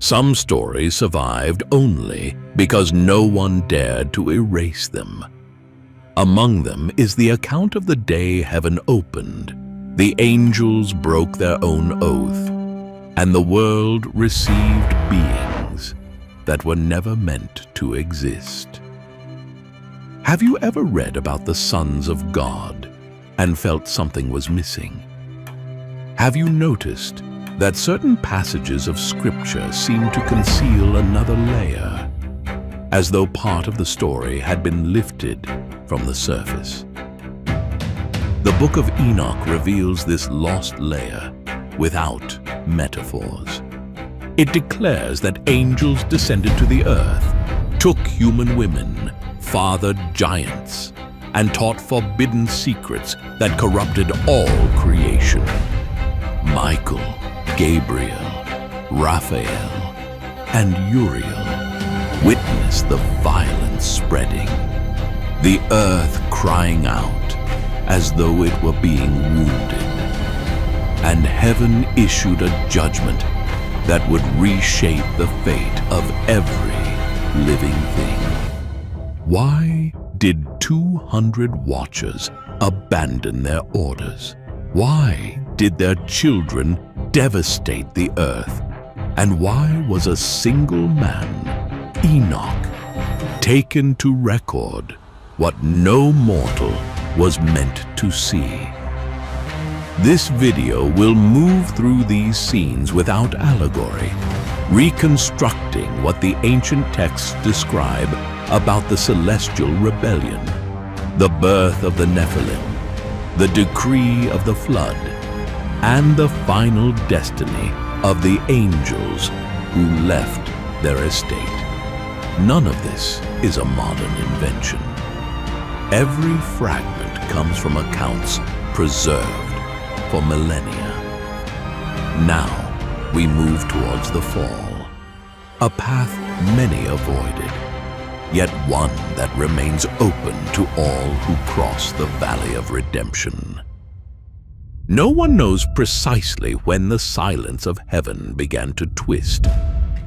Some stories survived only because no one dared to erase them. Among them is the account of the day heaven opened, the angels broke their own oath, and the world received beings that were never meant to exist. Have you ever read about the sons of God and felt something was missing? Have you noticed that certain passages of Scripture seem to conceal another layer, as though part of the story had been lifted from the surface? The Book of Enoch reveals this lost layer without metaphors. It declares that angels descended to the earth, took human women, fathered giants, and taught forbidden secrets that corrupted all creation. Michael, Gabriel, Raphael, and Uriel witnessed the violence spreading, the earth crying out as though it were being wounded, and heaven issued a judgment that would reshape the fate of every living thing. Why did 200 watchers abandon their orders? Why did their children devastate the earth? And why was a single man, Enoch, taken to record what no mortal was meant to see? This video will move through these scenes without allegory, reconstructing what the ancient texts describe about the celestial rebellion, the birth of the Nephilim, the decree of the flood, and the final destiny of the angels who left their estate. None of this is a modern invention. Every fragment comes from accounts preserved for millennia. Now we move towards the fall, a path many avoided, yet one that remains open to all who cross the valley of redemption. No one knows precisely when the silence of heaven began to twist,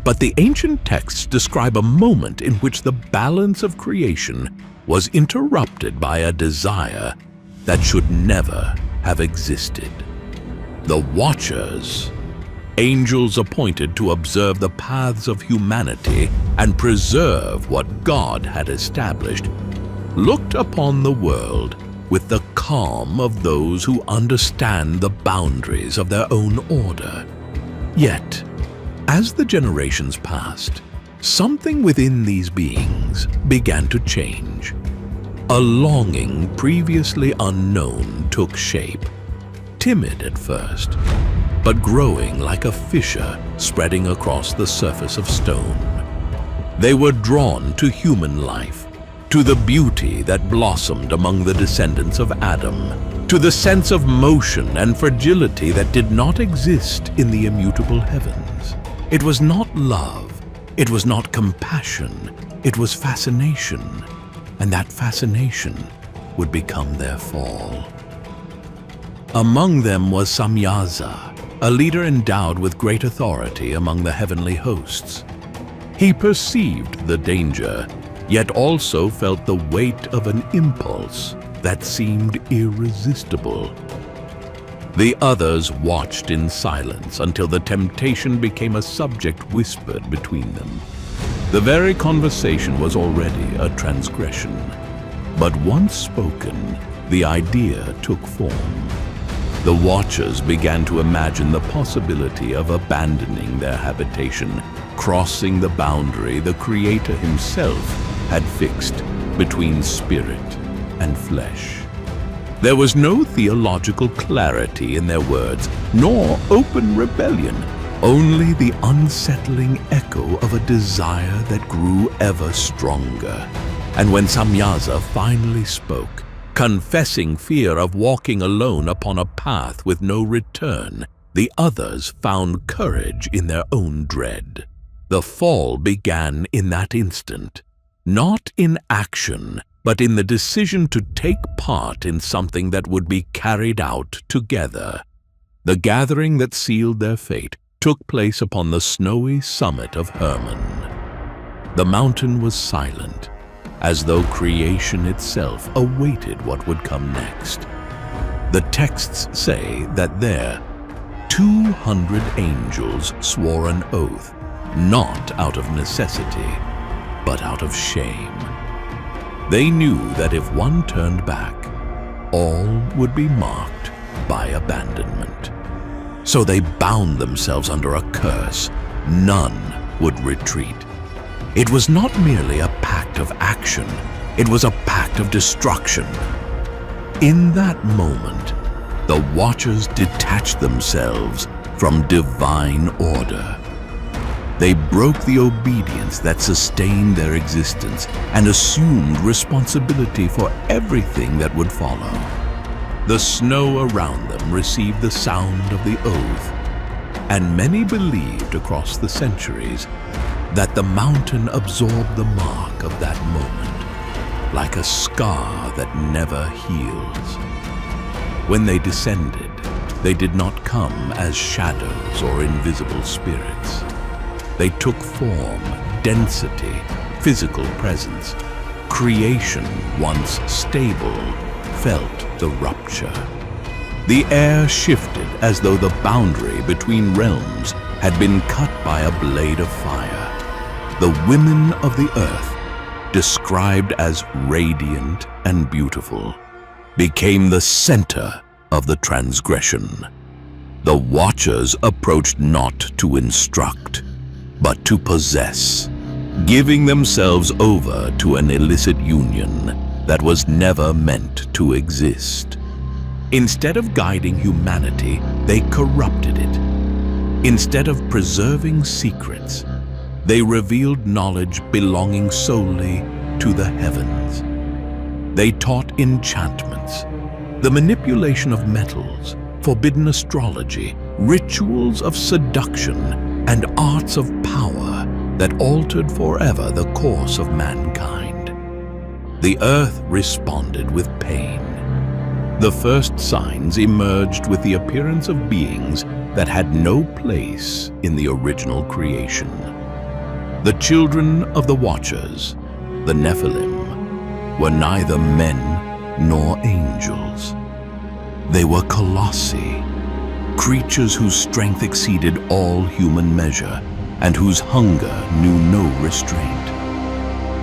but the ancient texts describe a moment in which the balance of creation was interrupted by a desire that should never have existed. The Watchers, angels appointed to observe the paths of humanity and preserve what God had established, looked upon the world with the calm of those who understand the boundaries of their own order. Yet, as the generations passed, something within these beings began to change. A longing previously unknown took shape, timid at first, but growing like a fissure spreading across the surface of stone. They were drawn to human life, to the beauty that blossomed among the descendants of Adam, to the sense of motion and fragility that did not exist in the immutable heavens. It was not love, it was not compassion, it was fascination, and that fascination would become their fall. Among them was Samyaza, a leader endowed with great authority among the heavenly hosts. He perceived the danger, yet also felt the weight of an impulse that seemed irresistible. The others watched in silence until the temptation became a subject whispered between them. The very conversation was already a transgression, but once spoken, the idea took form. The Watchers began to imagine the possibility of abandoning their habitation, crossing the boundary the Creator himself had fixed between spirit and flesh. There was no theological clarity in their words, nor open rebellion, only the unsettling echo of a desire that grew ever stronger. And when Samyaza finally spoke, confessing fear of walking alone upon a path with no return, the others found courage in their own dread. The fall began in that instant, not in action, but in the decision to take part in something that would be carried out together. The gathering that sealed their fate took place upon the snowy summit of Hermon. The mountain was silent, as though creation itself awaited what would come next. The texts say that there 200 angels swore an oath, not out of necessity, but out of shame. They knew that if one turned back, all would be marked by abandonment. So they bound themselves under a curse. None would retreat. It was not merely a pact of action, it was a pact of destruction. In that moment, the Watchers detached themselves from divine order. They broke the obedience that sustained their existence and assumed responsibility for everything that would follow. The snow around them received the sound of the oath, and many believed across the centuries that the mountain absorbed the mark of that moment, like a scar that never heals. When they descended, they did not come as shadows or invisible spirits. They took form, density, physical presence. Creation, once stable, felt the rupture. The air shifted as though the boundary between realms had been cut by a blade of fire. The women of the earth, described as radiant and beautiful, became the center of the transgression. The Watchers approached not to instruct, but to possess, giving themselves over to an illicit union that was never meant to exist. Instead of guiding humanity, they corrupted it. Instead of preserving secrets, they revealed knowledge belonging solely to the heavens. They taught enchantments, the manipulation of metals, forbidden astrology, rituals of seduction, and arts of power that altered forever the course of mankind. The earth responded with pain. The first signs emerged with the appearance of beings that had no place in the original creation. The children of the Watchers, the Nephilim, were neither men nor angels. They were colossi, creatures whose strength exceeded all human measure and whose hunger knew no restraint.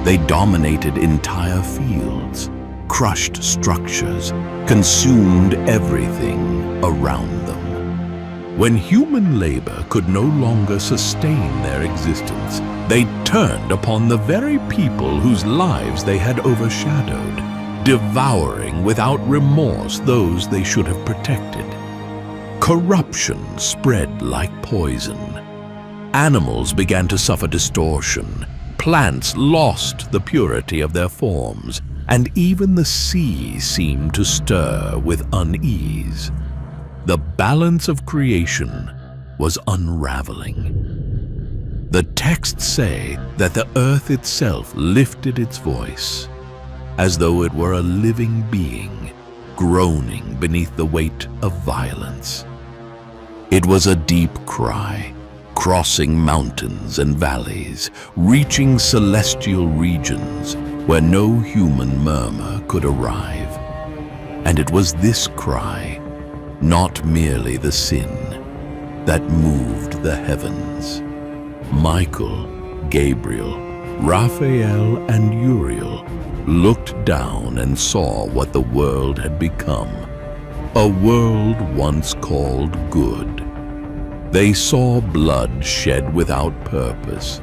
They dominated entire fields, crushed structures, consumed everything around them. When human labor could no longer sustain their existence, they turned upon the very people whose lives they had overshadowed, devouring without remorse those they should have protected. Corruption spread like poison. Animals began to suffer distortion. Plants lost the purity of their forms, and even the sea seemed to stir with unease. The balance of creation was unraveling. The texts say that the earth itself lifted its voice, as though it were a living being, groaning beneath the weight of violence. It was a deep cry, crossing mountains and valleys, reaching celestial regions where no human murmur could arrive. And it was this cry, not merely the sin, that moved the heavens. Michael, Gabriel, Raphael, and Uriel looked down and saw what the world had become, a world once called good. They saw blood shed without purpose.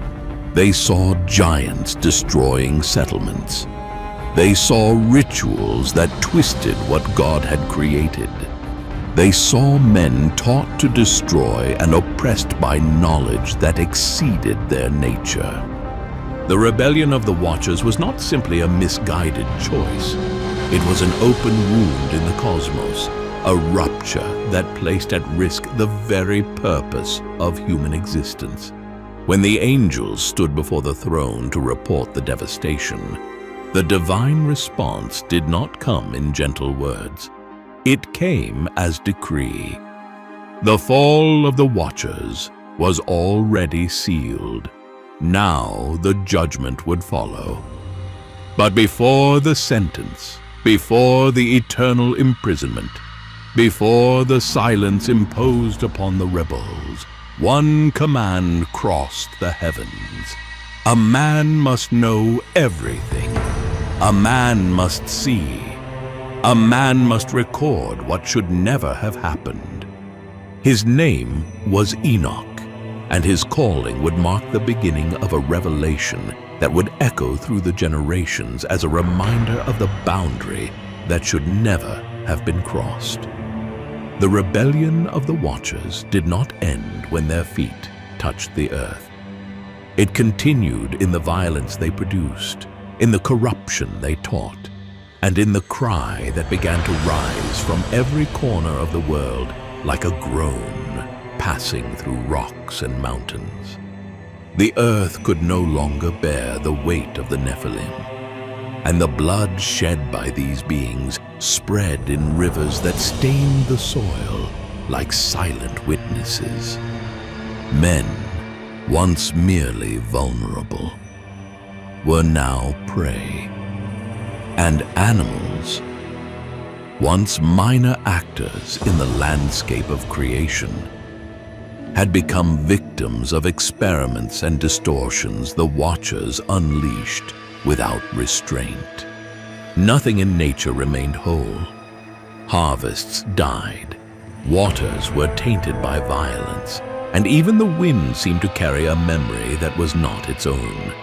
They saw giants destroying settlements. They saw rituals that twisted what God had created. They saw men taught to destroy and oppressed by knowledge that exceeded their nature. The rebellion of the Watchers was not simply a misguided choice. It was an open wound in the cosmos, a rupture that placed at risk the very purpose of human existence. When the angels stood before the throne to report the devastation, the divine response did not come in gentle words. It came as decree. The fall of the Watchers was already sealed. Now the judgment would follow. But before the sentence, before the eternal imprisonment, before the silence imposed upon the rebels, one command crossed the heavens. A man must know everything. A man must see. A man must record what should never have happened. His name was Enoch, and his calling would mark the beginning of a revelation that would echo through the generations as a reminder of the boundary that should never have been crossed. The rebellion of the Watchers did not end when their feet touched the earth. It continued in the violence they produced, in the corruption they taught, and in the cry that began to rise from every corner of the world like a groan passing through rocks and mountains. The earth could no longer bear the weight of the Nephilim, and the blood shed by these beings spread in rivers that stained the soil like silent witnesses. Men, once merely vulnerable, were now prey, and animals, once minor actors in the landscape of creation, had become victims of experiments and distortions the Watchers unleashed without restraint. Nothing in nature remained whole. Harvests died, waters were tainted by violence, and even the wind seemed to carry a memory that was not its own.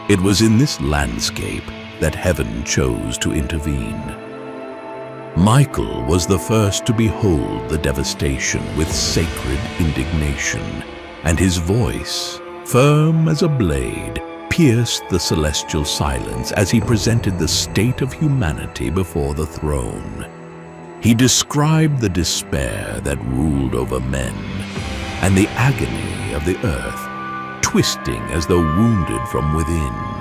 It was in this landscape that heaven chose to intervene. Michael was the first to behold the devastation with sacred indignation, and his voice, firm as a blade, pierced the celestial silence as he presented the state of humanity before the throne. He described the despair that ruled over men, and the agony of the earth, twisting as though wounded from within.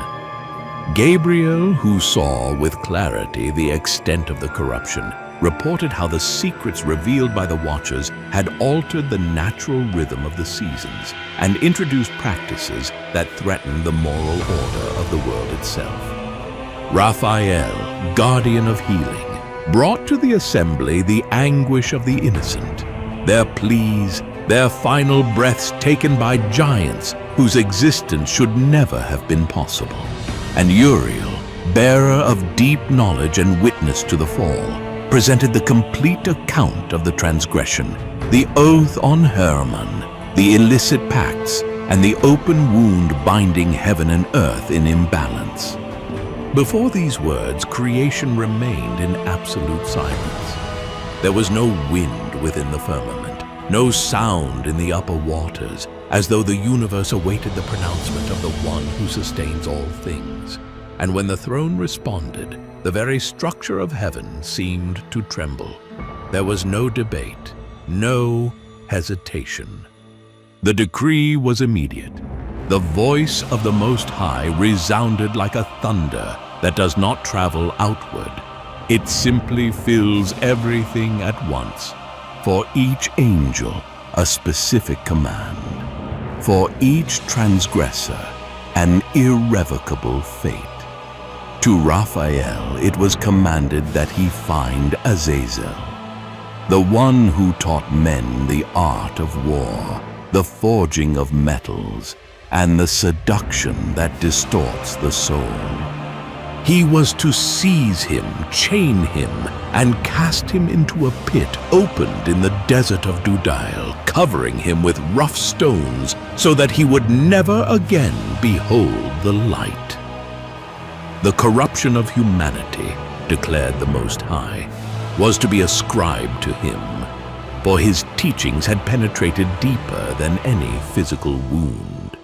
Gabriel, who saw with clarity the extent of the corruption, reported how the secrets revealed by the Watchers had altered the natural rhythm of the seasons and introduced practices that threatened the moral order of the world itself. Raphael, guardian of healing, brought to the assembly the anguish of the innocent, their pleas, their final breaths taken by giants whose existence should never have been possible. And Uriel, bearer of deep knowledge and witness to the fall, presented the complete account of the transgression, the oath on Hermon, the illicit pacts, and the open wound binding heaven and earth in imbalance. Before these words, creation remained in absolute silence. There was no wind within the firmament, no sound in the upper waters, as though the universe awaited the pronouncement of the one who sustains all things. And when the throne responded, the very structure of heaven seemed to tremble. There was no debate, no hesitation. The decree was immediate. The voice of the Most High resounded like a thunder that does not travel outward. It simply fills everything at once. For each angel, a specific command. For each transgressor, an irrevocable fate. To Raphael, it was commanded that he find Azazel, the one who taught men the art of war, the forging of metals, and the seduction that distorts the soul. He was to seize him, chain him, and cast him into a pit opened in the desert of Dudail, covering him with rough stones so that he would never again behold the light. The corruption of humanity, declared the Most High, was to be ascribed to him, for his teachings had penetrated deeper than any physical wound.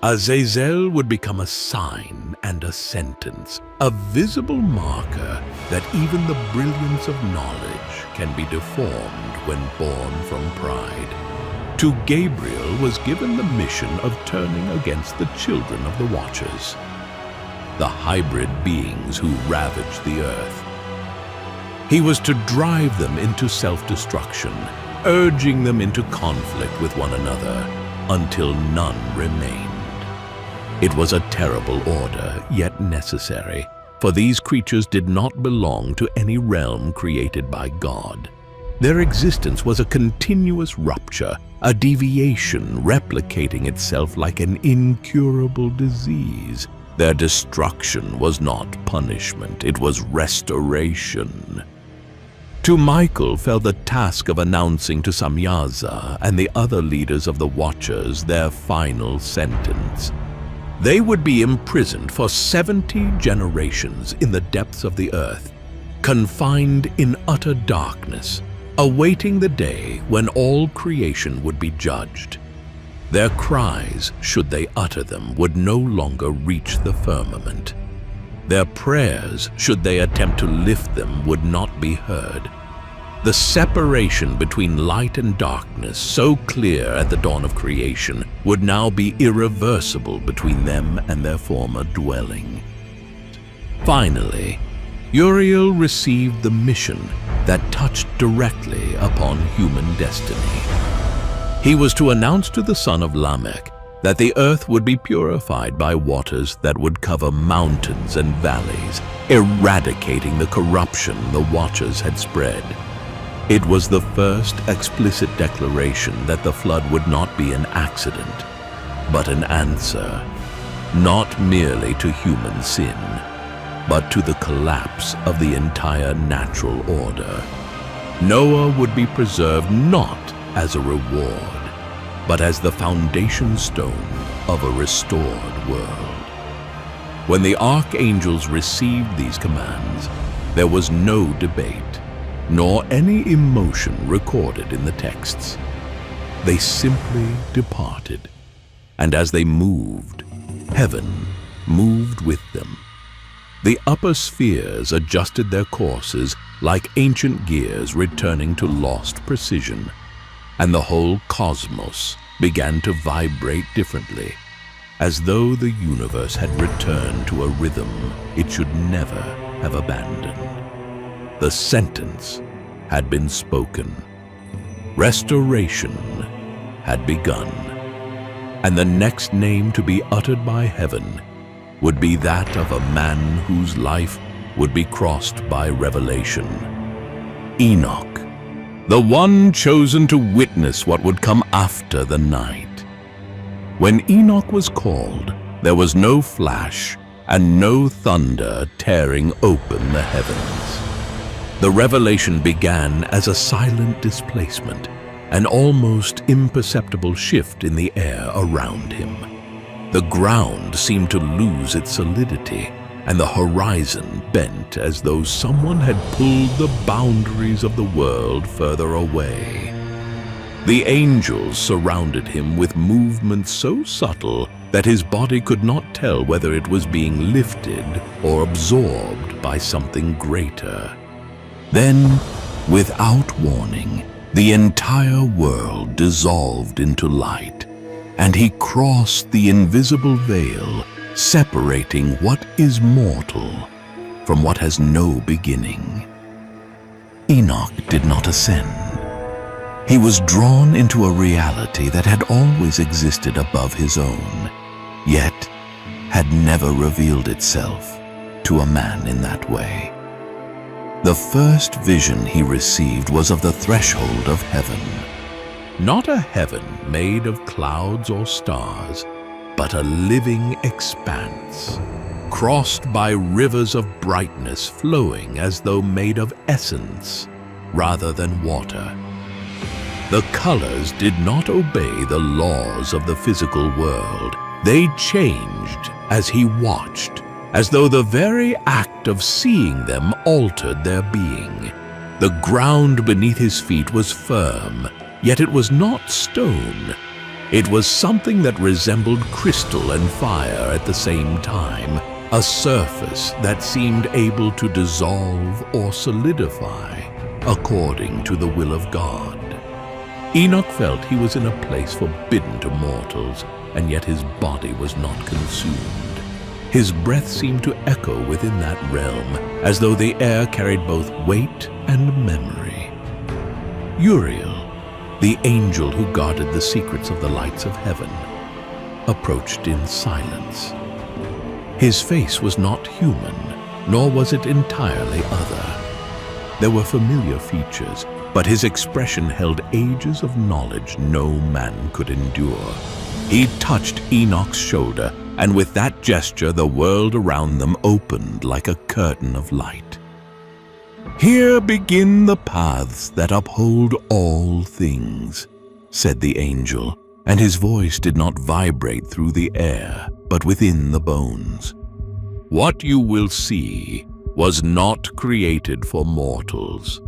Azazel would become a sign and a sentence, a visible marker that even the brilliance of knowledge can be deformed when born from pride. To Gabriel was given the mission of turning against the children of the Watchers, the hybrid beings who ravaged the earth. He was to drive them into self-destruction, urging them into conflict with one another, until none remained. It was a terrible order, yet necessary, for these creatures did not belong to any realm created by God. Their existence was a continuous rupture, a deviation replicating itself like an incurable disease. Their destruction was not punishment, it was restoration. To Michael fell the task of announcing to Samyaza and the other leaders of the Watchers their final sentence. They would be imprisoned for 70 generations in the depths of the earth, confined in utter darkness, awaiting the day when all creation would be judged. Their cries, should they utter them, would no longer reach the firmament. Their prayers, should they attempt to lift them, would not be heard. The separation between light and darkness, so clear at the dawn of creation, would now be irreversible between them and their former dwelling. Finally, Uriel received the mission that touched directly upon human destiny. He was to announce to the son of Lamech that the earth would be purified by waters that would cover mountains and valleys, eradicating the corruption the Watchers had spread. It was the first explicit declaration that the flood would not be an accident, but an answer, not merely to human sin, but to the collapse of the entire natural order. Noah would be preserved not as a reward, but as the foundation stone of a restored world. When the Archangels received these commands, there was no debate, nor any emotion recorded in the texts. They simply departed, and as they moved, heaven moved with them. The upper spheres adjusted their courses like ancient gears returning to lost precision, and the whole cosmos began to vibrate differently, as though the universe had returned to a rhythm it should never have abandoned. The sentence had been spoken. Restoration had begun, and the next name to be uttered by heaven would be that of a man whose life would be crossed by revelation. Enoch, the one chosen to witness what would come after the night. When Enoch was called, there was no flash and no thunder tearing open the heavens. The revelation began as a silent displacement, an almost imperceptible shift in the air around him. The ground seemed to lose its solidity, and the horizon bent as though someone had pulled the boundaries of the world further away. The angels surrounded him with movements so subtle that his body could not tell whether it was being lifted or absorbed by something greater. Then, without warning, the entire world dissolved into light, and he crossed the invisible veil, separating what is mortal from what has no beginning. Enoch did not ascend. He was drawn into a reality that had always existed above his own, yet had never revealed itself to a man in that way. The first vision he received was of the threshold of heaven. Not a heaven made of clouds or stars, but a living expanse, crossed by rivers of brightness flowing as though made of essence rather than water. The colors did not obey the laws of the physical world. They changed as he watched, as though the very act of seeing them altered their being. The ground beneath his feet was firm, yet it was not stone. It was something that resembled crystal and fire at the same time, a surface that seemed able to dissolve or solidify according to the will of God. Enoch felt he was in a place forbidden to mortals, and yet his body was not consumed. His breath seemed to echo within that realm, as though the air carried both weight and memory. Uriel, the angel who guarded the secrets of the lights of heaven, approached in silence. His face was not human, nor was it entirely other. There were familiar features, but his expression held ages of knowledge no man could endure. He touched Enoch's shoulder, and with that gesture the world around them opened like a curtain of light. "Here begin the paths that uphold all things," said the angel, and his voice did not vibrate through the air, but within the bones. "What you will see was not created for mortals,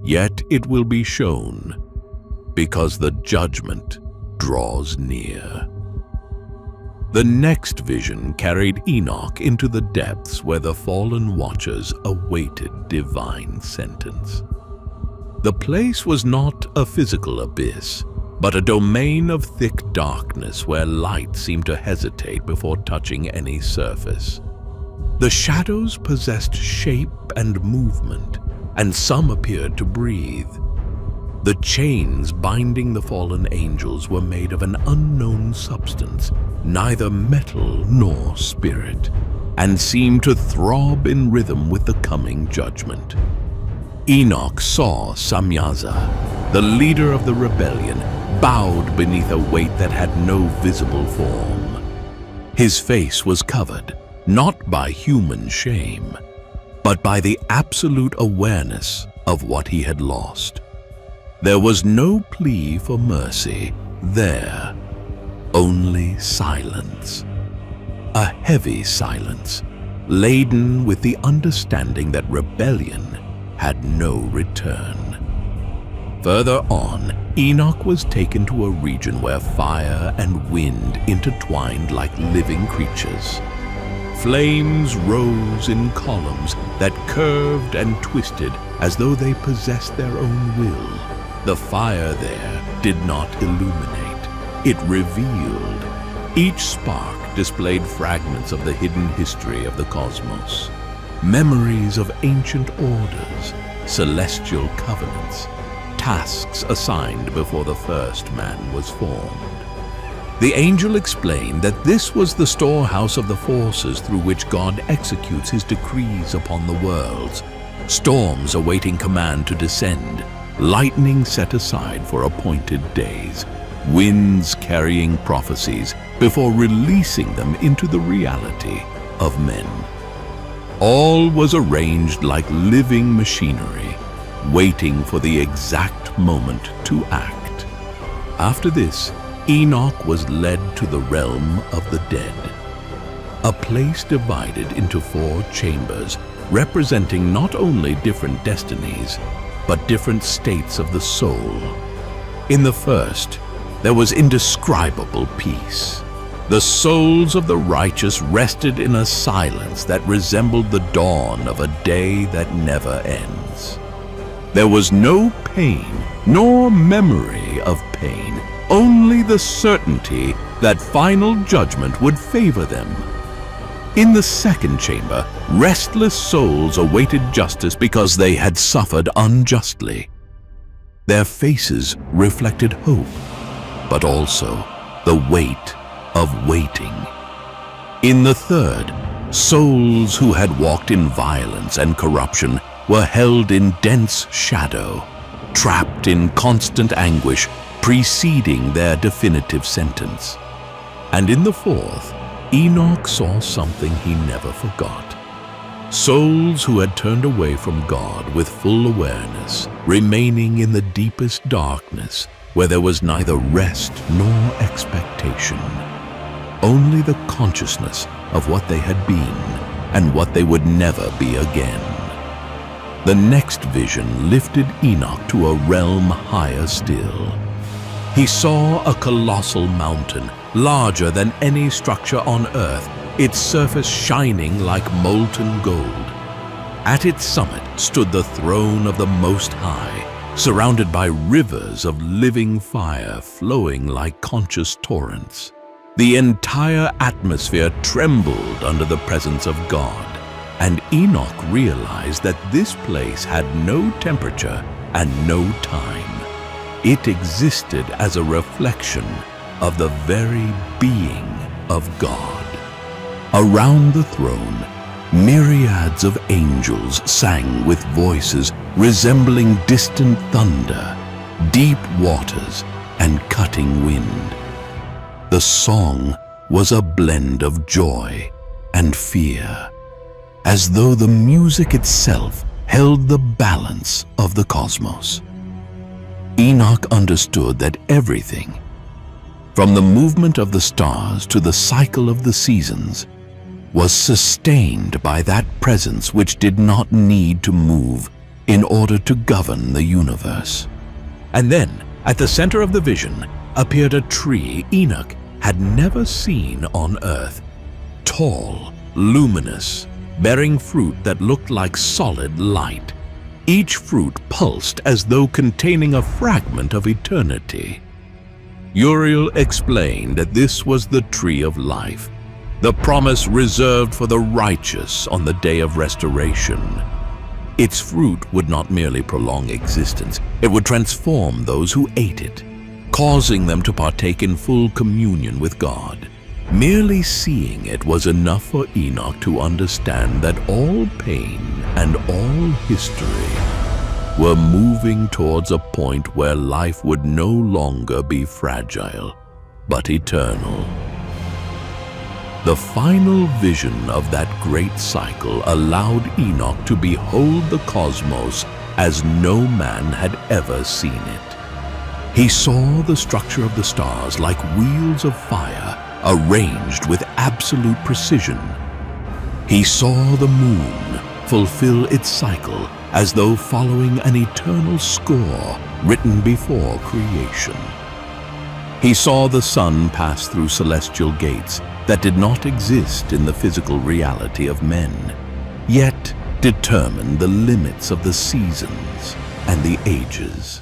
yet it will be shown, because the judgment draws near." The next vision carried Enoch into the depths where the fallen watchers awaited divine sentence. The place was not a physical abyss, but a domain of thick darkness where light seemed to hesitate before touching any surface. The shadows possessed shape and movement, and some appeared to breathe. The chains binding the fallen angels were made of an unknown substance, neither metal nor spirit, and seemed to throb in rhythm with the coming judgment. Enoch saw Samyaza, the leader of the rebellion, bowed beneath a weight that had no visible form. His face was covered, not by human shame, but by the absolute awareness of what he had lost. There was no plea for mercy there, only silence. A heavy silence, laden with the understanding that rebellion had no return. Further on, Enoch was taken to a region where fire and wind intertwined like living creatures. Flames rose in columns that curved and twisted as though they possessed their own will. The fire there did not illuminate, it revealed. Each spark displayed fragments of the hidden history of the cosmos, memories of ancient orders, celestial covenants, tasks assigned before the first man was formed. The angel explained that this was the storehouse of the forces through which God executes his decrees upon the worlds, storms awaiting command to descend, lightning set aside for appointed days, winds carrying prophecies before releasing them into the reality of men. All was arranged like living machinery, waiting for the exact moment to act. After this, Enoch was led to the realm of the dead, a place divided into 4 chambers, representing not only different destinies, but different states of the soul. In the first, there was indescribable peace. The souls of the righteous rested in a silence that resembled the dawn of a day that never ends. There was no pain, nor memory of pain, only the certainty that final judgment would favor them. In the second chamber, restless souls awaited justice because they had suffered unjustly. Their faces reflected hope, but also the weight of waiting. In the third, souls who had walked in violence and corruption were held in dense shadow, trapped in constant anguish preceding their definitive sentence. And in the fourth, Enoch saw something he never forgot. Souls who had turned away from God with full awareness, remaining in the deepest darkness where there was neither rest nor expectation. Only the consciousness of what they had been and what they would never be again. The next vision lifted Enoch to a realm higher still. He saw a colossal mountain, larger than any structure on earth, its surface shining like molten gold. At its summit stood the throne of the Most High, surrounded by rivers of living fire flowing like conscious torrents. The entire atmosphere trembled under the presence of God, and Enoch realized that this place had no temperature and no time. It existed as a reflection of the very being of God. Around the throne, myriads of angels sang with voices resembling distant thunder, deep waters, and cutting wind. The song was a blend of joy and fear, as though the music itself held the balance of the cosmos. Enoch understood that everything, from the movement of the stars to the cycle of the seasons, was sustained by that presence which did not need to move in order to govern the universe. And then, at the center of the vision, appeared a tree Enoch had never seen on earth. Tall, luminous, bearing fruit that looked like solid light. Each fruit pulsed as though containing a fragment of eternity. Uriel explained that this was the tree of life, the promise reserved for the righteous on the day of restoration. Its fruit would not merely prolong existence, it would transform those who ate it, causing them to partake in full communion with God. Merely seeing it was enough for Enoch to understand that all pain and all history were moving towards a point where life would no longer be fragile, but eternal. The final vision of that great cycle allowed Enoch to behold the cosmos as no man had ever seen it. He saw the structure of the stars like wheels of fire, arranged with absolute precision. He saw the moon fulfill its cycle as though following an eternal score written before creation. He saw the sun pass through celestial gates that did not exist in the physical reality of men, yet determined the limits of the seasons and the ages.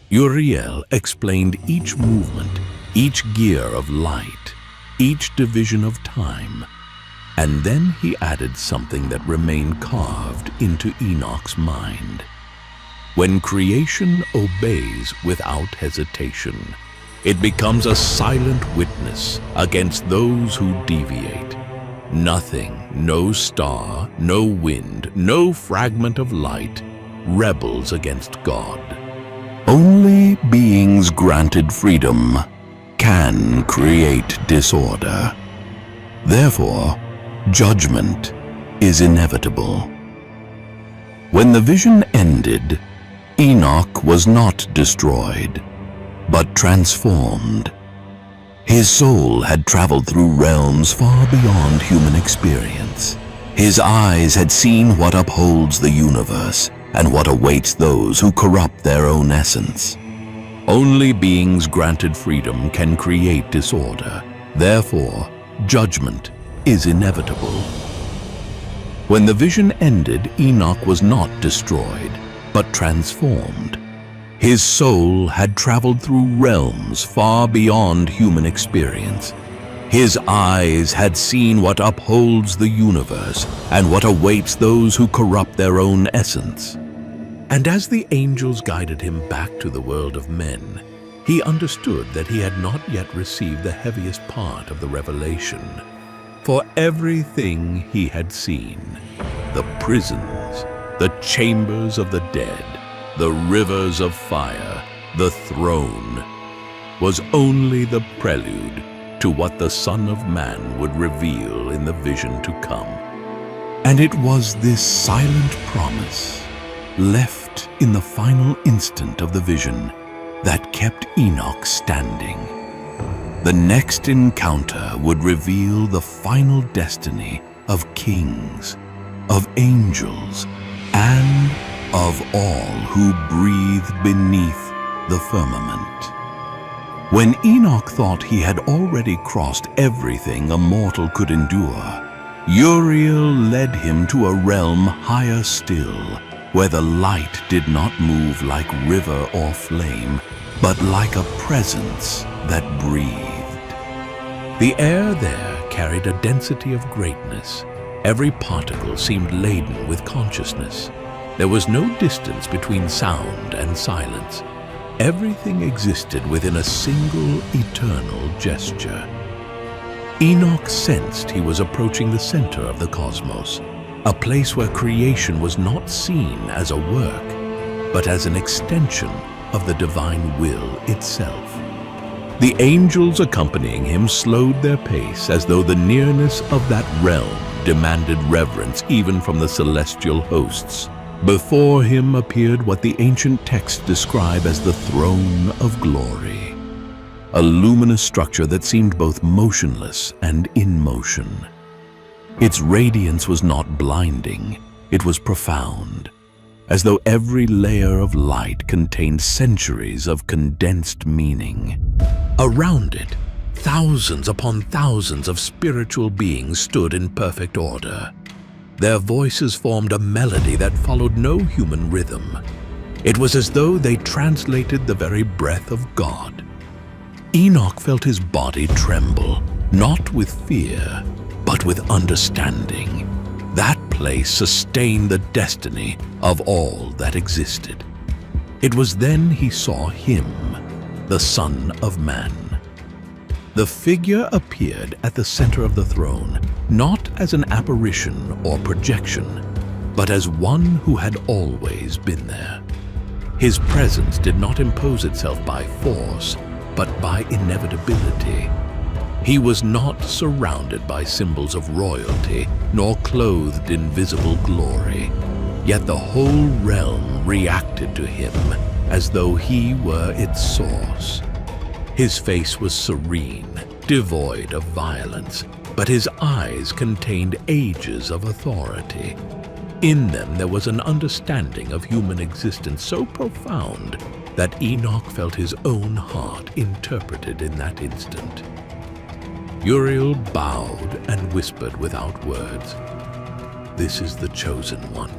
Uriel explained each movement, each gear of light, each division of time, and then he added something that remained carved into Enoch's mind. When creation obeys without hesitation, it becomes a silent witness against those who deviate. Nothing, no star, no wind, no fragment of light rebels against God. Only beings granted freedom can create disorder. Therefore, judgment is inevitable. When the vision ended, Enoch was not destroyed, but transformed. His soul had traveled through realms far beyond human experience. His eyes had seen what upholds the universe and what awaits those who corrupt their own essence. Only beings granted freedom can create disorder. Therefore, judgment is inevitable. When the vision ended, Enoch was not destroyed, but transformed. His soul had traveled through realms far beyond human experience. His eyes had seen what upholds the universe and what awaits those who corrupt their own essence. And as the angels guided him back to the world of men, he understood that he had not yet received the heaviest part of the revelation. For everything he had seen, the prisons, the chambers of the dead, the rivers of fire, the throne, was only the prelude to what the Son of Man would reveal in the vision to come. And it was this silent promise, left in the final instant of the vision, that kept Enoch standing. The next encounter would reveal the final destiny of kings, of angels, and of all who breathe beneath the firmament. When Enoch thought he had already crossed everything a mortal could endure, Uriel led him to a realm higher still, where the light did not move like river or flame, but like a presence that breathed. The air there carried a density of greatness. Every particle seemed laden with consciousness. There was no distance between sound and silence. Everything existed within a single eternal gesture. Enoch sensed he was approaching the center of the cosmos, a place where creation was not seen as a work, but as an extension of the divine will itself. The angels accompanying him slowed their pace as though the nearness of that realm demanded reverence even from the celestial hosts. Before him appeared what the ancient texts describe as the Throne of Glory, a luminous structure that seemed both motionless and in motion. Its radiance was not blinding, it was profound, as though every layer of light contained centuries of condensed meaning. Around it, thousands upon thousands of spiritual beings stood in perfect order. Their voices formed a melody that followed no human rhythm. It was as though they translated the very breath of God. Enoch felt his body tremble, not with fear, but with understanding. That place sustained the destiny of all that existed. It was then he saw him, the Son of Man. The figure appeared at the center of the throne, not as an apparition or projection, but as one who had always been there. His presence did not impose itself by force, but by inevitability. He was not surrounded by symbols of royalty, nor clothed in visible glory. Yet the whole realm reacted to him as though he were its source. His face was serene, devoid of violence, but his eyes contained ages of authority. In them there was an understanding of human existence so profound that Enoch felt his own heart interpreted in that instant. Uriel bowed and whispered without words, "This is the chosen one."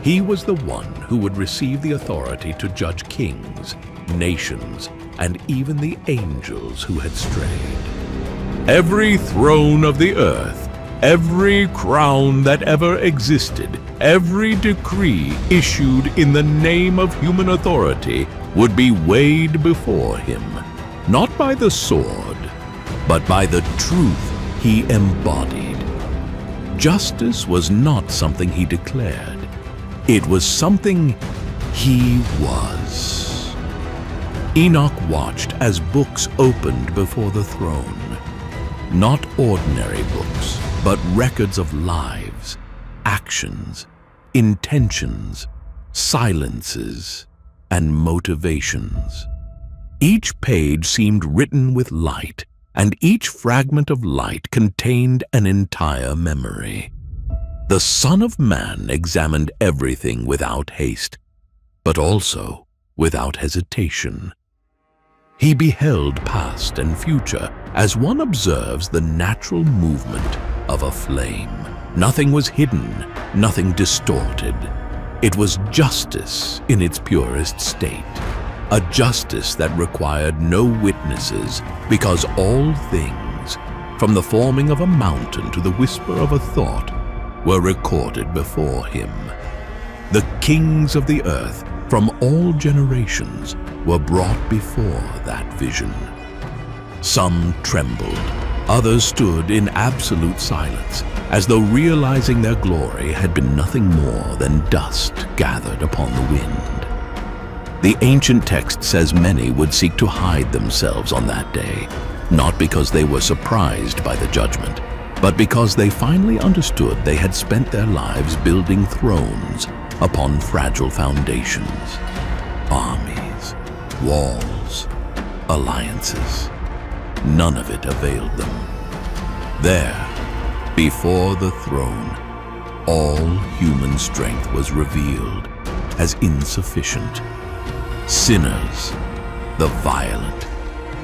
He was the one who would receive the authority to judge kings, nations, and even the angels who had strayed. Every throne of the earth, every crown that ever existed, every decree issued in the name of human authority would be weighed before him, not by the sword, but by the truth he embodied. Justice was not something he declared. It was something he was. Enoch watched as books opened before the throne. Not ordinary books, but records of lives, actions, intentions, silences, and motivations. Each page seemed written with light, and each fragment of light contained an entire memory. The Son of Man examined everything without haste, but also without hesitation. He beheld past and future as one observes the natural movement of a flame. Nothing was hidden, nothing distorted. It was justice in its purest state, a justice that required no witnesses because all things, from the forming of a mountain to the whisper of a thought, were recorded before him. The kings of the earth from all generations were brought before that vision. Some trembled, others stood in absolute silence, as though realizing their glory had been nothing more than dust gathered upon the wind. The ancient text says many would seek to hide themselves on that day, not because they were surprised by the judgment, but because they finally understood they had spent their lives building thrones upon fragile foundations. Armies, walls, alliances. None of it availed them. There, before the throne, all human strength was revealed as insufficient. Sinners, the violent,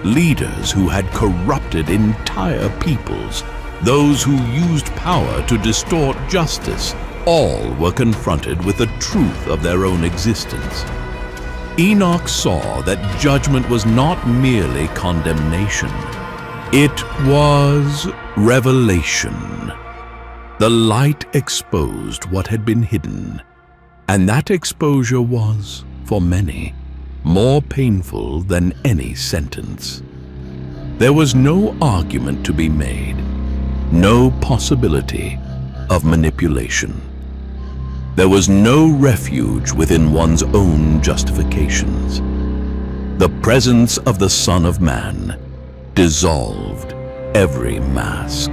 leaders who had corrupted entire peoples, those who used power to distort justice, all were confronted with the truth of their own existence. Enoch saw that judgment was not merely condemnation. It was revelation. The light exposed what had been hidden, and that exposure was, for many, more painful than any sentence. There was no argument to be made, no possibility of manipulation. There was no refuge within one's own justifications. The presence of the Son of Man dissolved every mask.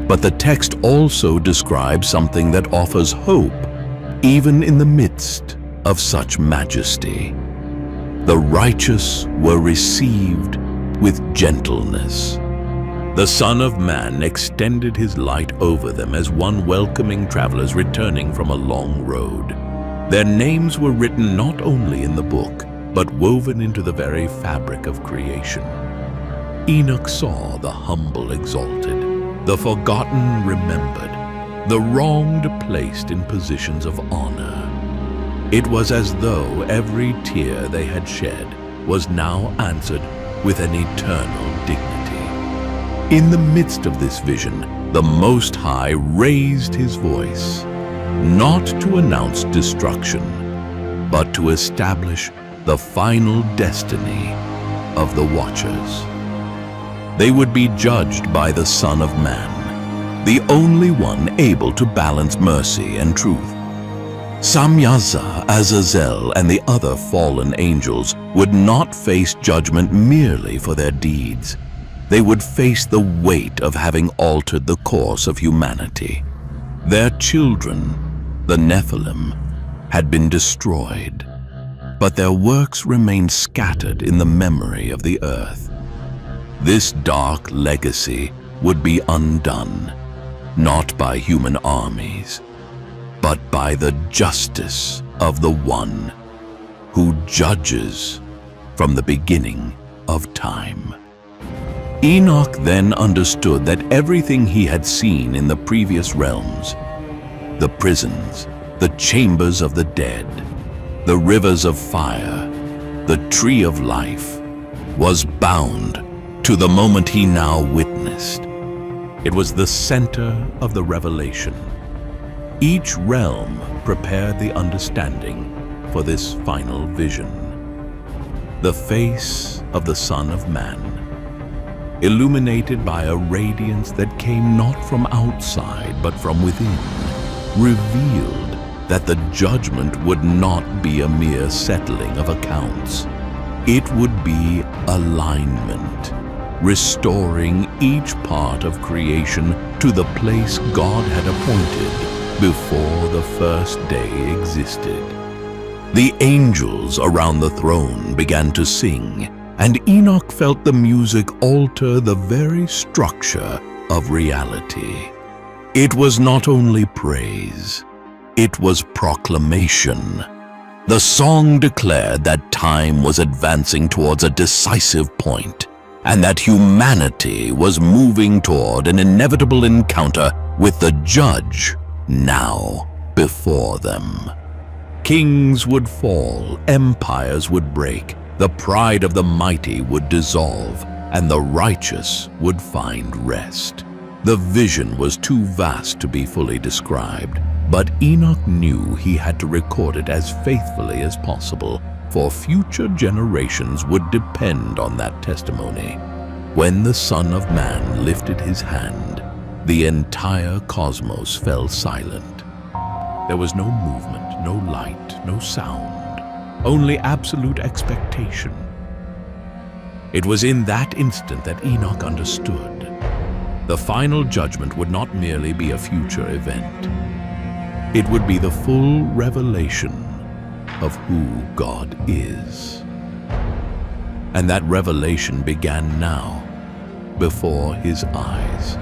But the text also describes something that offers hope even in the midst of such majesty. The righteous were received with gentleness. The Son of Man extended his light over them as one welcoming travelers returning from a long road. Their names were written not only in the book, but woven into the very fabric of creation. Enoch saw the humble exalted, the forgotten remembered, the wronged placed in positions of honor. It was as though every tear they had shed was now answered with an eternal dignity. In the midst of this vision, the Most High raised his voice, not to announce destruction, but to establish the final destiny of the Watchers. They would be judged by the Son of Man, the only one able to balance mercy and truth. Samyaza, Azazel, and the other fallen angels would not face judgment merely for their deeds. They would face the weight of having altered the course of humanity. Their children, the Nephilim, had been destroyed, but their works remained scattered in the memory of the earth. This dark legacy would be undone, not by human armies, but by the justice of the One who judges from the beginning of time. Enoch then understood that everything he had seen in the previous realms, the prisons, the chambers of the dead, the rivers of fire, the tree of life, was bound to the moment he now witnessed. It was the center of the revelation. Each realm prepared the understanding for this final vision. The face of the Son of Man, illuminated by a radiance that came not from outside but from within, revealed that the judgment would not be a mere settling of accounts. It would be alignment, restoring each part of creation to the place God had appointed before the first day existed. The angels around the throne began to sing, and Enoch felt the music alter the very structure of reality. It was not only praise, it was proclamation. The song declared that time was advancing towards a decisive point, and that humanity was moving toward an inevitable encounter with the Judge now before them. Kings would fall, empires would break, the pride of the mighty would dissolve, and the righteous would find rest. The vision was too vast to be fully described, but Enoch knew he had to record it as faithfully as possible, for future generations would depend on that testimony. When the Son of Man lifted his hand, the entire cosmos fell silent. There was no movement, no light, no sound, only absolute expectation. It was in that instant that Enoch understood. The final judgment would not merely be a future event. It would be the full revelation of who God is. And that revelation began now, before his eyes.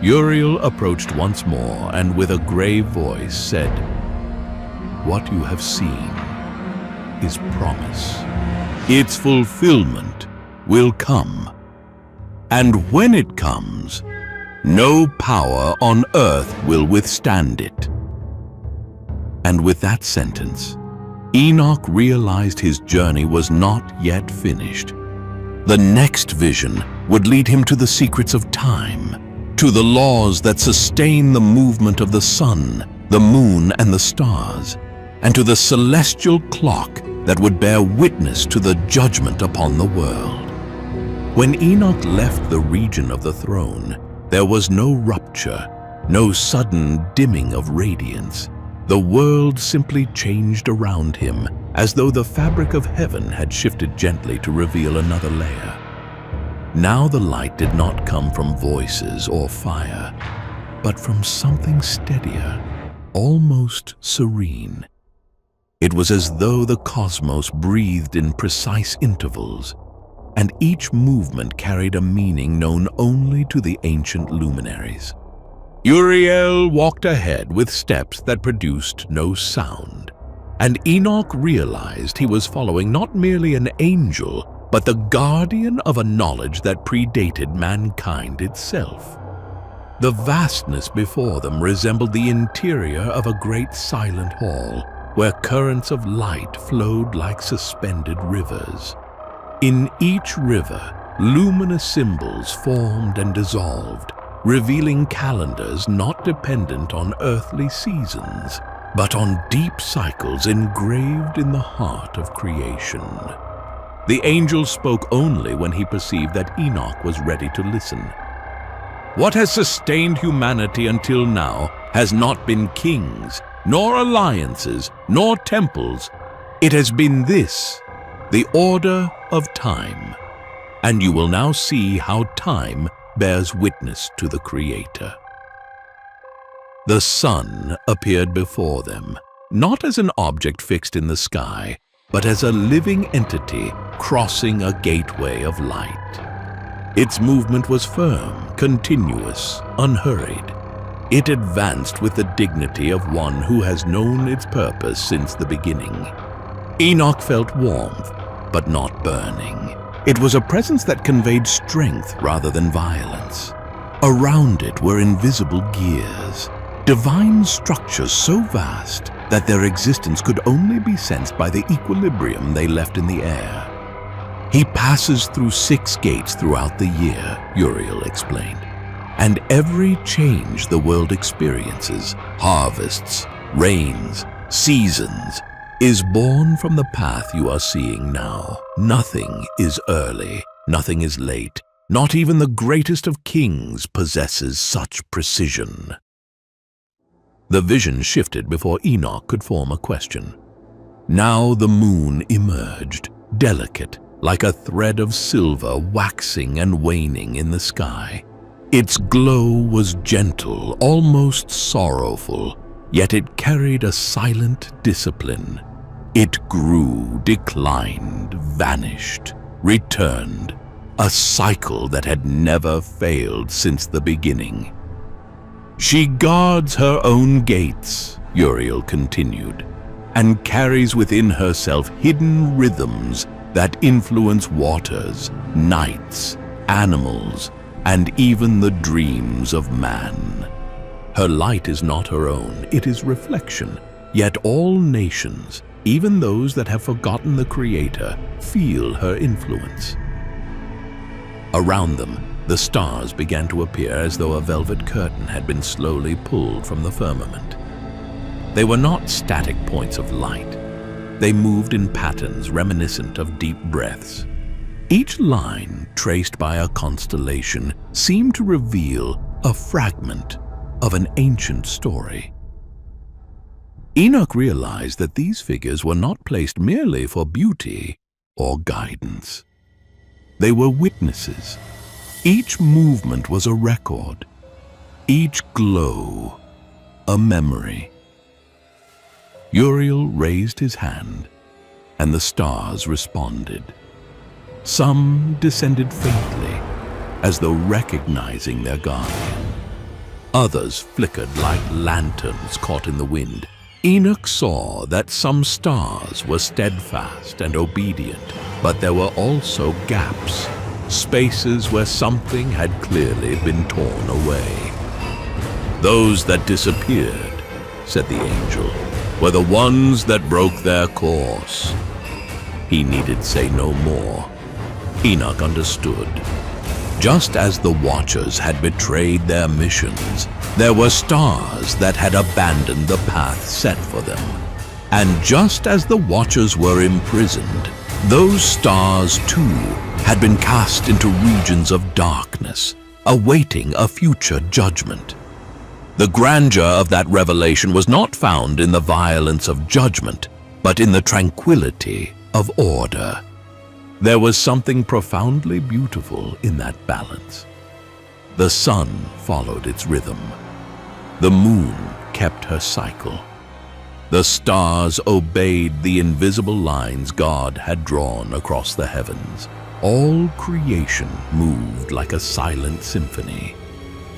Uriel approached once more and with a grave voice said, "What you have seen is promise. Its fulfillment will come. And when it comes, no power on earth will withstand it." And with that sentence, Enoch realized his journey was not yet finished. The next vision would lead him to the secrets of time, to the laws that sustain the movement of the sun, the moon, and the stars, and to the celestial clock that would bear witness to the judgment upon the world. When Enoch left the region of the throne, there was no rupture, no sudden dimming of radiance. The world simply changed around him, as though the fabric of heaven had shifted gently to reveal another layer. Now the light did not come from voices or fire, but from something steadier, almost serene. It was as though the cosmos breathed in precise intervals, and each movement carried a meaning known only to the ancient luminaries. Uriel walked ahead with steps that produced no sound, and Enoch realized he was following not merely an angel, but the guardian of a knowledge that predated mankind itself. The vastness before them resembled the interior of a great silent hall, where currents of light flowed like suspended rivers. In each river, luminous symbols formed and dissolved, revealing calendars not dependent on earthly seasons, but on deep cycles engraved in the heart of creation. The angel spoke only when he perceived that Enoch was ready to listen. What has sustained humanity until now has not been kings, nor alliances, nor temples. It has been this, the order of time. And you will now see how time bears witness to the Creator. The sun appeared before them, not as an object fixed in the sky, but as a living entity crossing a gateway of light. Its movement was firm, continuous, unhurried. It advanced with the dignity of one who has known its purpose since the beginning. Enoch felt warmth, but not burning. It was a presence that conveyed strength rather than violence. Around it were invisible gears, divine structures so vast that their existence could only be sensed by the equilibrium they left in the air. He passes through 6 gates throughout the year, Uriel explained, and every change the world experiences, harvests, rains, seasons, is born from the path you are seeing now. Nothing is early, nothing is late. Not even the greatest of kings possesses such precision. The vision shifted before Enoch could form a question. Now the moon emerged, delicate, like a thread of silver waxing and waning in the sky. Its glow was gentle, almost sorrowful, yet it carried a silent discipline. It grew, declined, vanished, returned, a cycle that had never failed since the beginning. She guards her own gates, Uriel continued, and carries within herself hidden rhythms that influence waters, nights, animals, and even the dreams of man. Her light is not her own, it is reflection, yet all nations, even those that have forgotten the Creator, feel her influence. Around them, the stars began to appear as though a velvet curtain had been slowly pulled from the firmament. They were not static points of light. They moved in patterns reminiscent of deep breaths. Each line, traced by a constellation, seemed to reveal a fragment of an ancient story. Enoch realized that these figures were not placed merely for beauty or guidance. They were witnesses. Each movement was a record, each glow a memory. Uriel raised his hand, and the stars responded. Some descended faintly, as though recognizing their guardian. Others flickered like lanterns caught in the wind. Enoch saw that some stars were steadfast and obedient, but there were also gaps, spaces where something had clearly been torn away. Those that disappeared, said the angel, were the ones that broke their course. He needed say no more. Enoch understood. Just as the Watchers had betrayed their missions, there were stars that had abandoned the path set for them. And just as the Watchers were imprisoned, those stars too had been cast into regions of darkness, awaiting a future judgment. The grandeur of that revelation was not found in the violence of judgment, but in the tranquility of order. There was something profoundly beautiful in that balance. The sun followed its rhythm. The moon kept her cycle. The stars obeyed the invisible lines God had drawn across the heavens. All creation moved like a silent symphony.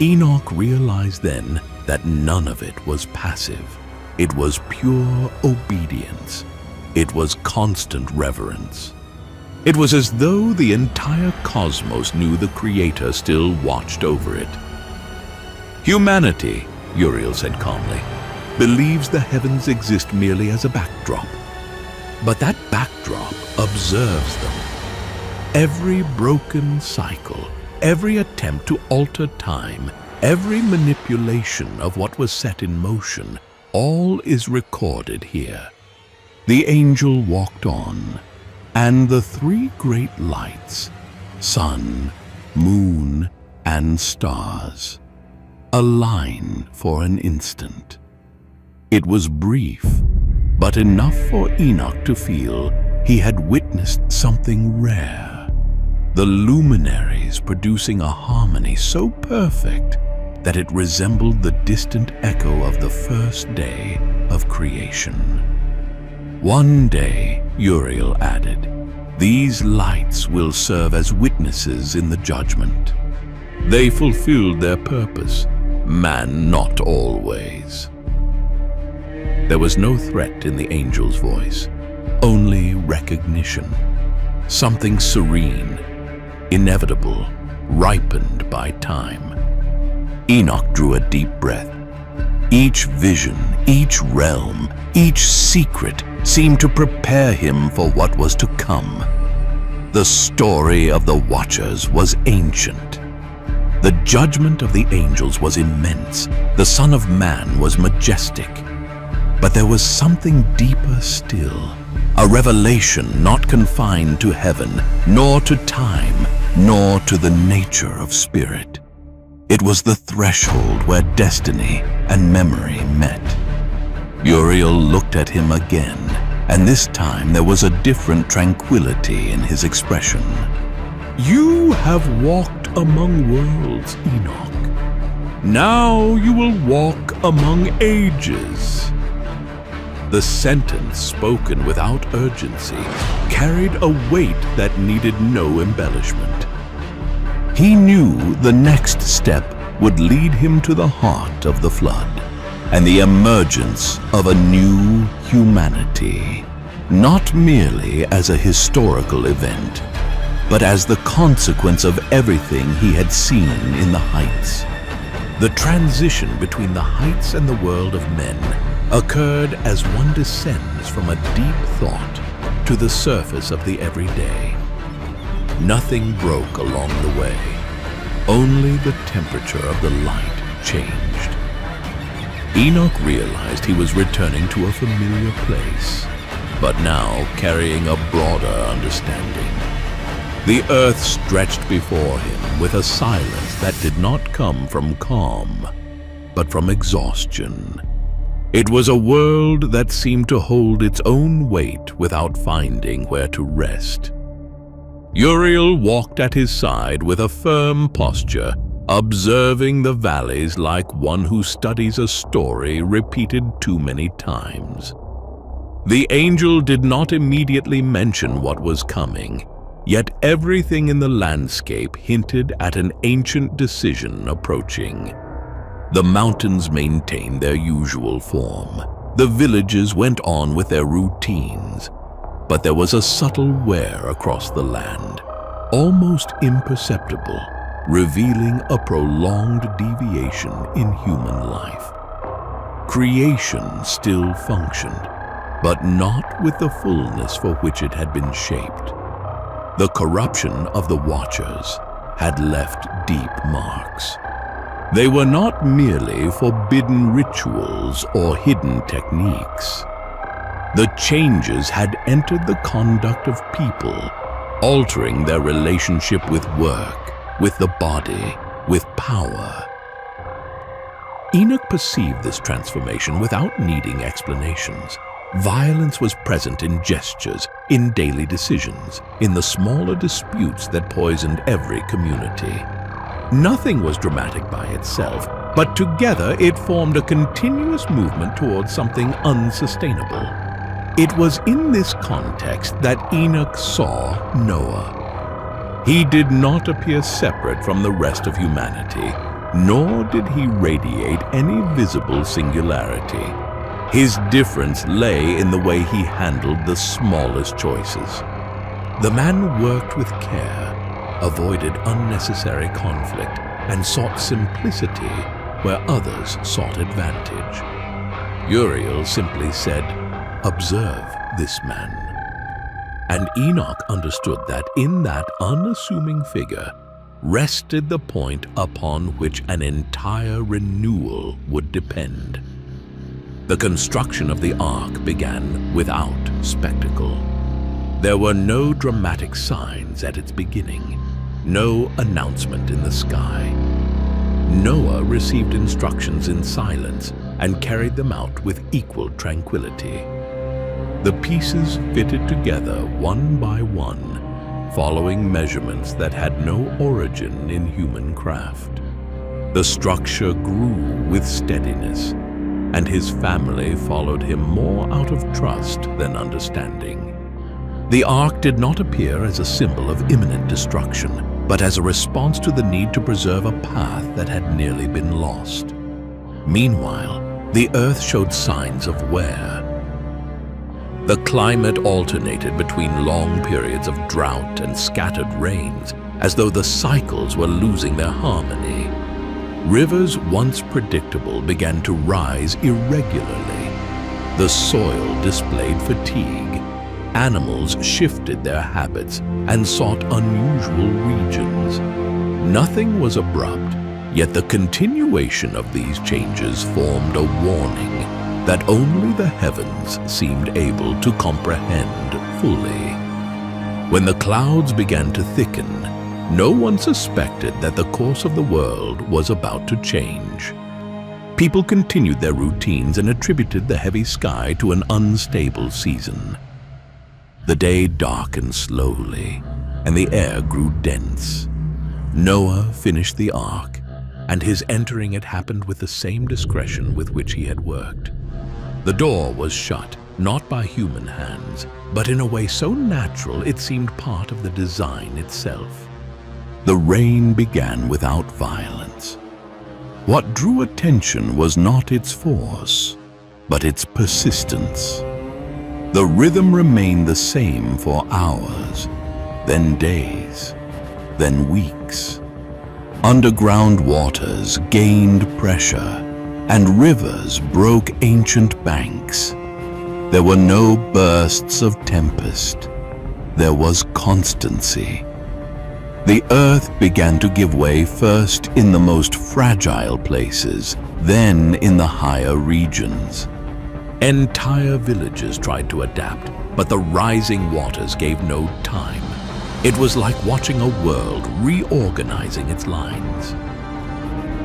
Enoch realized then that none of it was passive. It was pure obedience. It was constant reverence. It was as though the entire cosmos knew the Creator still watched over it. Humanity, Uriel said calmly, believes the heavens exist merely as a backdrop. But that backdrop observes them. Every broken cycle, every attempt to alter time, every manipulation of what was set in motion, all is recorded here. The angel walked on, and the three great lights, sun, moon, and stars, align for an instant. It was brief, but enough for Enoch to feel he had witnessed something rare. The luminaries producing a harmony so perfect that it resembled the distant echo of the first day of creation. One day, Uriel added, these lights will serve as witnesses in the judgment. They fulfilled their purpose, man not always. There was no threat in the angel's voice, only recognition. Something serene, inevitable, ripened by time. Enoch drew a deep breath. Each vision, each realm, each secret seemed to prepare him for what was to come. The story of the Watchers was ancient. The judgment of the angels was immense. The Son of Man was majestic. But there was something deeper still, a revelation not confined to heaven, nor to time, nor to the nature of spirit. It was the threshold where destiny and memory met. Uriel looked at him again, and this time there was a different tranquility in his expression. You have walked among worlds, Enoch. Now you will walk among ages. The sentence, spoken without urgency, carried a weight that needed no embellishment. He knew the next step would lead him to the heart of the flood and the emergence of a new humanity, not merely as a historical event, but as the consequence of everything he had seen in the heights. The transition between the heights and the world of men occurred as one descends from a deep thought to the surface of the everyday. Nothing broke along the way. Only the temperature of the light changed. Enoch realized he was returning to a familiar place, but now carrying a broader understanding. The earth stretched before him with a silence that did not come from calm, but from exhaustion. It was a world that seemed to hold its own weight without finding where to rest. Uriel walked at his side with a firm posture, observing the valleys like one who studies a story repeated too many times. The angel did not immediately mention what was coming, yet everything in the landscape hinted at an ancient decision approaching. The mountains maintained their usual form. The villages went on with their routines. But there was a subtle wear across the land, almost imperceptible, revealing a prolonged deviation in human life. Creation still functioned, but not with the fullness for which it had been shaped. The corruption of the Watchers had left deep marks. They were not merely forbidden rituals or hidden techniques. The changes had entered the conduct of people, altering their relationship with work, with the body, with power. Enoch perceived this transformation without needing explanations. Violence was present in gestures, in daily decisions, in the smaller disputes that poisoned every community. Nothing was dramatic by itself, but together it formed a continuous movement towards something unsustainable. It was in this context that Enoch saw Noah. He did not appear separate from the rest of humanity, nor did he radiate any visible singularity. His difference lay in the way he handled the smallest choices. The man worked with care, avoided unnecessary conflict, and sought simplicity where others sought advantage. Uriel simply said, "Observe this man." And Enoch understood that in that unassuming figure rested the point upon which an entire renewal would depend. The construction of the ark began without spectacle. There were no dramatic signs at its beginning, no announcement in the sky. Noah received instructions in silence and carried them out with equal tranquility. The pieces fitted together one by one, following measurements that had no origin in human craft. The structure grew with steadiness, and his family followed him more out of trust than understanding. The ark did not appear as a symbol of imminent destruction, but as a response to the need to preserve a path that had nearly been lost. Meanwhile, the earth showed signs of wear. The climate alternated between long periods of drought and scattered rains, as though the cycles were losing their harmony. Rivers once predictable began to rise irregularly. The soil displayed fatigue. Animals shifted their habits and sought unusual regions. Nothing was abrupt, yet the continuation of these changes formed a warning that only the heavens seemed able to comprehend fully. When the clouds began to thicken, no one suspected that the course of the world was about to change. People continued their routines and attributed the heavy sky to an unstable season. The day darkened slowly, and the air grew dense. Noah finished the ark, and his entering it happened with the same discretion with which he had worked. The door was shut, not by human hands, but in a way so natural it seemed part of the design itself. The rain began without violence. What drew attention was not its force, but its persistence. The rhythm remained the same for hours, then days, then weeks. Underground waters gained pressure, and rivers broke ancient banks. There were no bursts of tempest. There was constancy. The earth began to give way first in the most fragile places, then in the higher regions. Entire villages tried to adapt, but the rising waters gave no time. It was like watching a world reorganizing its lines.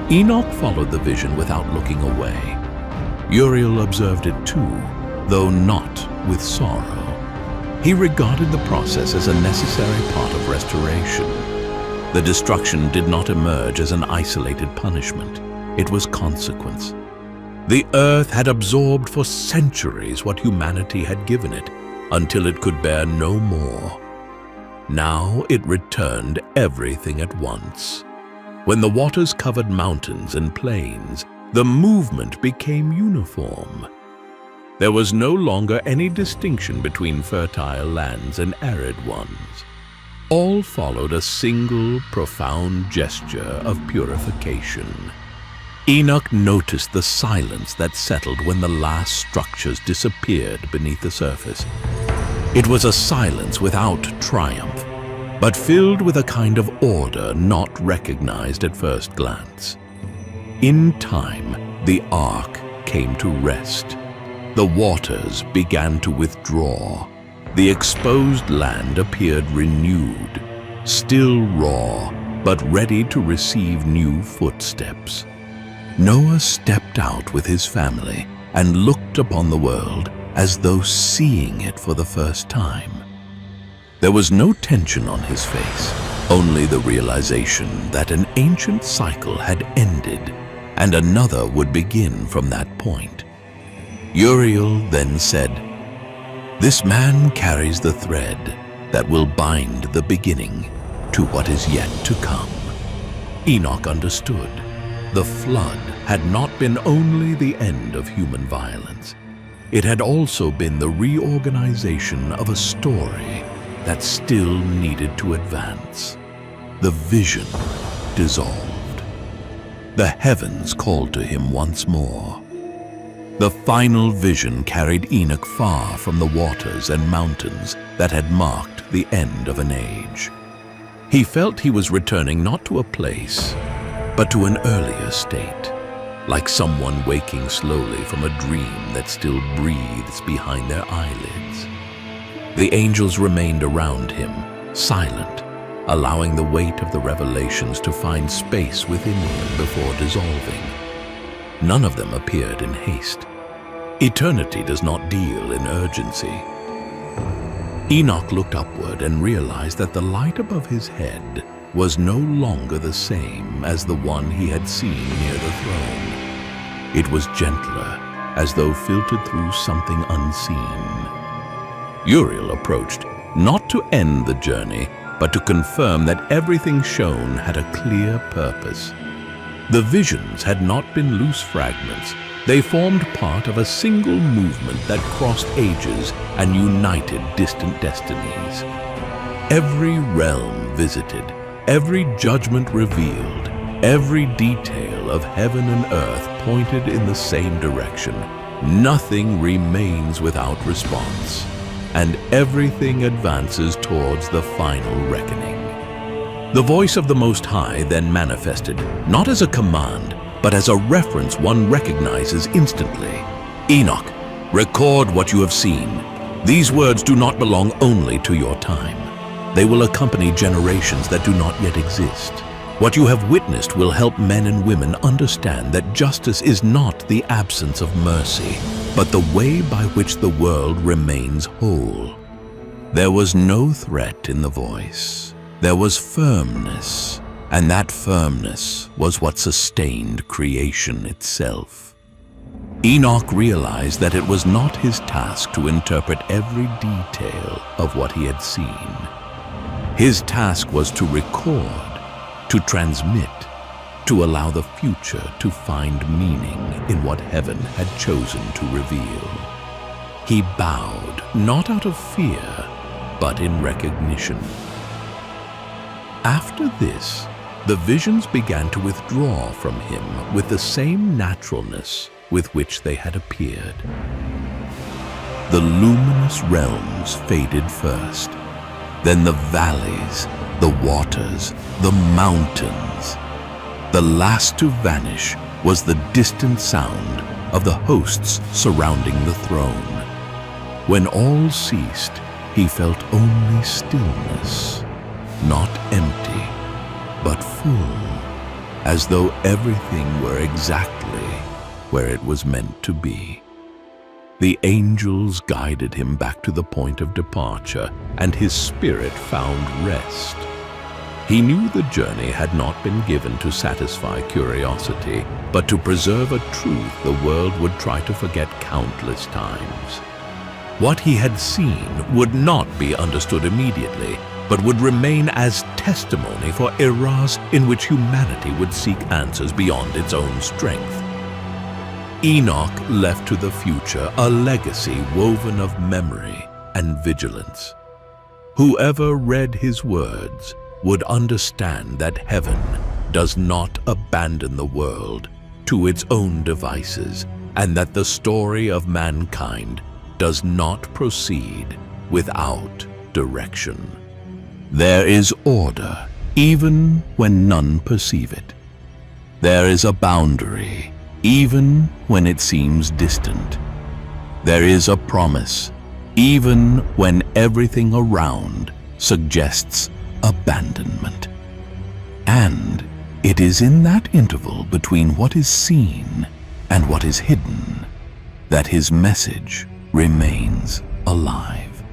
Enoch followed the vision without looking away. Uriel observed it too, though not with sorrow. He regarded the process as a necessary part of restoration. The destruction did not emerge as an isolated punishment. It was consequence. The earth had absorbed for centuries what humanity had given it, until it could bear no more. Now it returned everything at once. When the waters covered mountains and plains, the movement became uniform. There was no longer any distinction between fertile lands and arid ones. All followed a single, profound gesture of purification. Enoch noticed the silence that settled when the last structures disappeared beneath the surface. It was a silence without triumph, but filled with a kind of order not recognized at first glance. In time, the ark came to rest. the waters began to withdraw. The exposed land appeared renewed, still raw, but ready to receive new footsteps. Noah stepped out with his family and looked upon the world as though seeing it for the first time. There was no tension on his face, only the realization that an ancient cycle had ended and another would begin from that point. Uriel then said, "This man carries the thread that will bind the beginning to what is yet to come." Enoch understood. The flood had not been only the end of human violence. It had also been the reorganization of a story that still needed to advance. The vision dissolved. The heavens called to him once more. The final vision carried Enoch far from the waters and mountains that had marked the end of an age. He felt he was returning not to a place, but to an earlier state, like someone waking slowly from a dream that still breathes behind their eyelids. The angels remained around him, silent, allowing the weight of the revelations to find space within him before dissolving. None of them appeared in haste. Eternity does not deal in urgency. Enoch looked upward and realized that the light above his head was no longer the same as the one he had seen near the throne. It was gentler, as though filtered through something unseen. Uriel approached, not to end the journey, but to confirm that everything shown had a clear purpose. The visions had not been loose fragments. They formed part of a single movement that crossed ages and united distant destinies. Every realm visited, every judgment revealed, every detail of heaven and earth pointed in the same direction. Nothing remains without response, and everything advances towards the final reckoning. The voice of the Most High then manifested, not as a command, but as a reference one recognizes instantly. "Enoch, record what you have seen. These words do not belong only to your time. They will accompany generations that do not yet exist. What you have witnessed will help men and women understand that justice is not the absence of mercy, but the way by which the world remains whole." There was no threat in the voice. There was firmness, and that firmness was what sustained creation itself. Enoch realized that it was not his task to interpret every detail of what he had seen. His task was to record, to transmit, to allow the future to find meaning in what heaven had chosen to reveal. He bowed, not out of fear, but in recognition. After this, the visions began to withdraw from him with the same naturalness with which they had appeared. The luminous realms faded first, then the valleys, the waters, the mountains. The last to vanish was the distant sound of the hosts surrounding the throne. When all ceased, he felt only stillness, not empty, but full, as though everything were exactly where it was meant to be. The angels guided him back to the point of departure, and his spirit found rest. He knew the journey had not been given to satisfy curiosity, but to preserve a truth the world would try to forget countless times. What he had seen would not be understood immediately, but would remain as testimony for eras in which humanity would seek answers beyond its own strength. Enoch left to the future a legacy woven of memory and vigilance. Whoever read his words would understand that heaven does not abandon the world to its own devices, and that the story of mankind does not proceed without direction. There is order, even when none perceive it. There is a boundary, even when it seems distant. There is a promise, even when everything around suggests abandonment. And it is in that interval between what is seen and what is hidden that his message remains alive.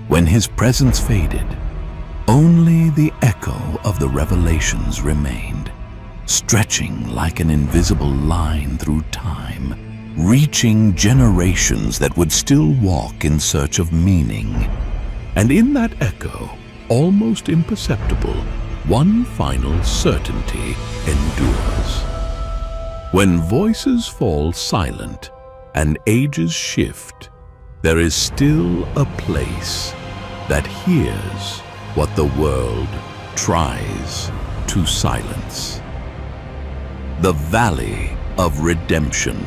When his presence faded, only the echo of the revelations remained, stretching like an invisible line through time, reaching generations that would still walk in search of meaning. And in that echo, almost imperceptible, one final certainty endures. When voices fall silent and ages shift, there is still a place that hears what the world tries to silence. The Valley of Redemption.